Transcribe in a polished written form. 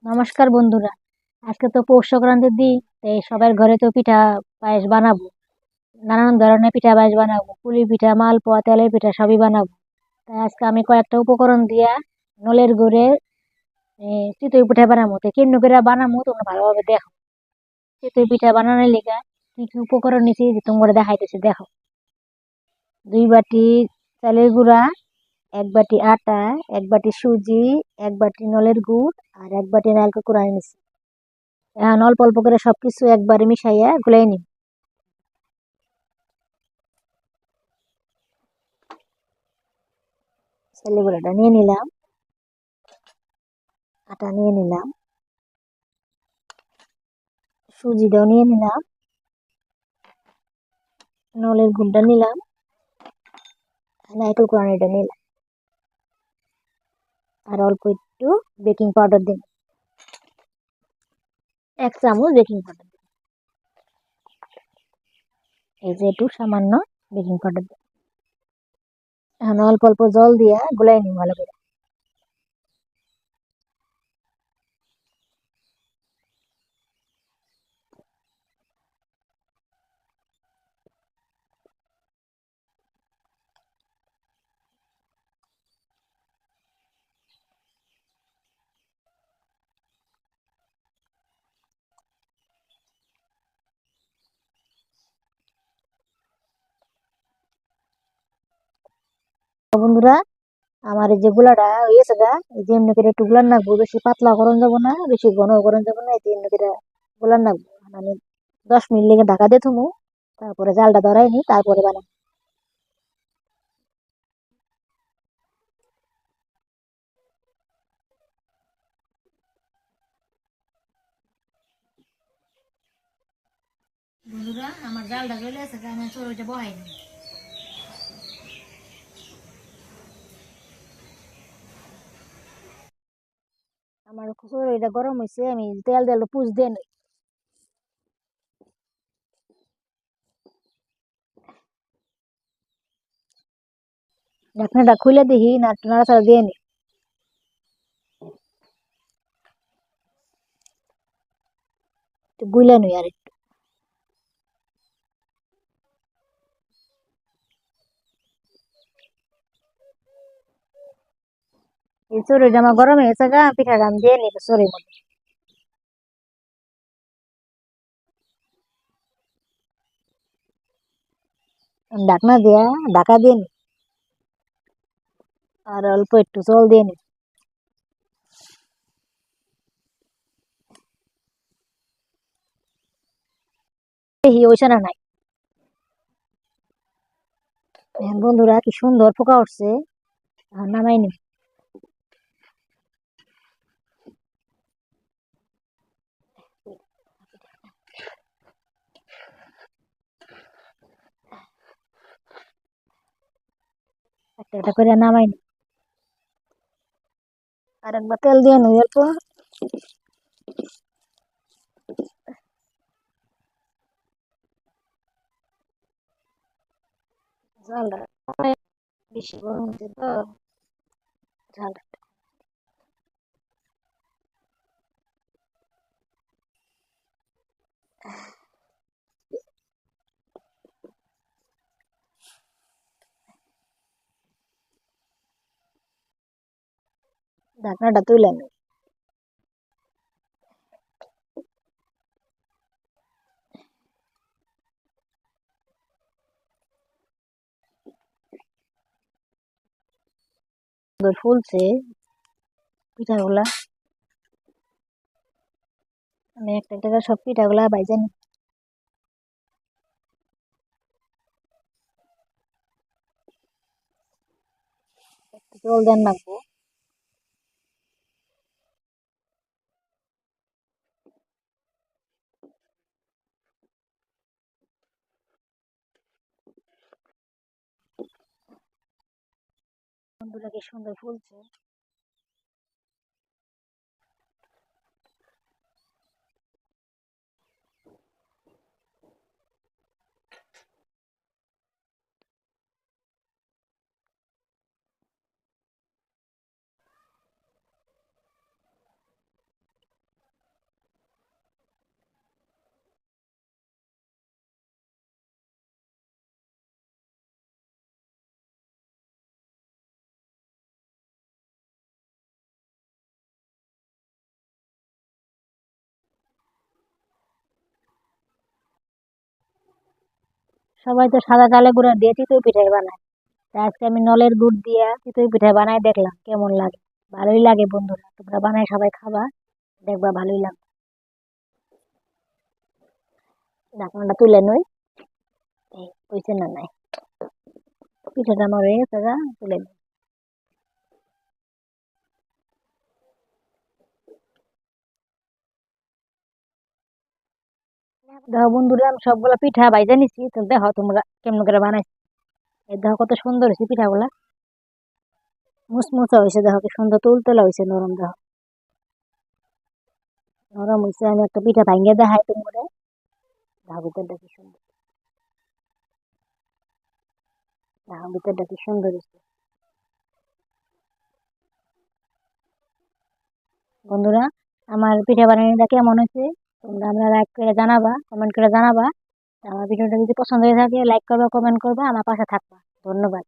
নমস্কার বন্ধুরা। আজকে তো পৌষ সংক্রান্তির দিন, তাই সবার ঘরে তো পিঠা পায়েস বানাবো। নানান ধরনের পিঠা পায়েস বানাবো, পুলি পিঠা, মালপোয়া, তেলের পিঠা সবই বানাবো। তাই আজকে আমি কয়েকটা উপকরণ দিয়া নলের গুড়ে চিতই পিঠা বানাবো। তো কেমনি করে বানাবো তোমরা ভালোভাবে দেখো। চিতই পিঠা বানানোর লেগা কি কি উপকরণ নিছি যে তোমরা দেখাইতেছি, দেখো। 2 বাটি চালের গুঁড়া, 1 বাটি আটা, 1 বাটি সুজি, 1 বাটি নলের গুড় আর 1 বাটি নারকেল কুড়া নিছি। এখন অল্প অল্প করে সবকিছু একবারে মিশাইয়া গুলাই নিব। ছেলে গুঁড়াটা নিয়ে নিলাম, আটা নিয়ে নিলাম, সুজিটাও নিয়ে নিলাম, নলের গুড়টা নিলাম, নারকেল কোড়ানিটা নিলাম, আর অল্প একটু বেকিং পাউডার দিন, 1 চামচ বেকিং পাউডার। এই যে একটু সামান্য বেকিং পাউডার দিন। এখন অল্প অল্প জল দিয়া গুলাই নিব ভালো করে। তো বন্ধুরা, আমার এই যে গুলাটা হয়েছে গা, এই যে এমনি করে একটু গুলান রাখবো, বেশি পাতলা করন যাবো না, বেশি ঘন করন যাবো না, এই যে এমনি করে গুলান রাখবো। মানে 10 মিনিট লেগে ঢাকা দিয়ে থুমু, তারপরে জালটা ধরাই নি, তারপরে বানাবো। বন্ধুরা, আমার জালটা জ্বলে আছে, আমি চড়ুইটা বহাই নি। আমার চড়ুইটা গরম হয়েছে, আমি তেল তেল পুষ দিয়ে নই। ঢাকনাটা খুলে দেখি না, একটু নাড়াচাড়া দিয়ে নি। একটু গুলে নই আর একটু। এই চড়ুইটা আমার গরম হয়ে গেছে গা, পিঠাটা আমি দিয়ে নি চড়ুইর মধ্যে। ঢাকনা দিয়া ঢাকা দিয়ে নি, আর অল্প একটু জল দিয়ে নি। দেখি ওইসা না নাই। হ্যাঁ বন্ধুরা, কি সুন্দর পোকা উঠছে। আর নামাই নি। একটা একটা করে নামাই নি। আর একবার তেল দিয়ে নি অল্প। জালটা বেশি গরম হচ্ছে তো, ঝালটা ঢাকনাটা তুলে নি। সুন্দর ফুলছে পিঠাগুলা। আমি একটা একটা করে সব পিঠাগুলা ভাইজা নি। একটু জল দেন লাগবো। বন্ধুরা, কি সুন্দর ফুলছে। সবাই তো সাদা চালের গুঁড়া দিয়ে চিতই পিঠাই বানায়। তাই আজকে আমি নলের গুড় দিয়া চিতই পিঠা বানাই দেখলাম কেমন লাগে। ভালোই লাগে বন্ধুরা, তোমরা বানাই সবাই খাবা, দেখবা ভালোই লাগবে। ঢাকনাটা তুলে নই, এই হইছে না নাই, পিঠাটা আমার হয়ে গেছে গা, তুলে নিই। দেখো বন্ধুরা, আমি সবগুলা পিঠা ভাইজা নিছি, তো দেখো তোমরা কেমন করে বানাইছি। এই দেখো কত সুন্দর হয়েছে পিঠাগুলা, মুচমুচা হয়েছে, দেখো কি সুন্দর তুলতুলা হয়েছে, নরম দেখো, নরম হয়েছে। আমি একটা পিঠা ভাঙ্গে দেখাই তোমরা, দেখো ভিতরটা কি সুন্দর, দেখো ভিতরটা কি সুন্দর হয়েছে। বন্ধুরা, আমার পিঠা বানানোটা কেমন হয়েছে তোমরা আমরা লাইক করে জানাবা, কমেন্ট করে জানাবা। আমার ভিডিওটা যদি পছন্দ হয়ে থাকে লাইক করবা, কমেন্ট করবা, আমার পাশে থাকবা। ধন্যবাদ।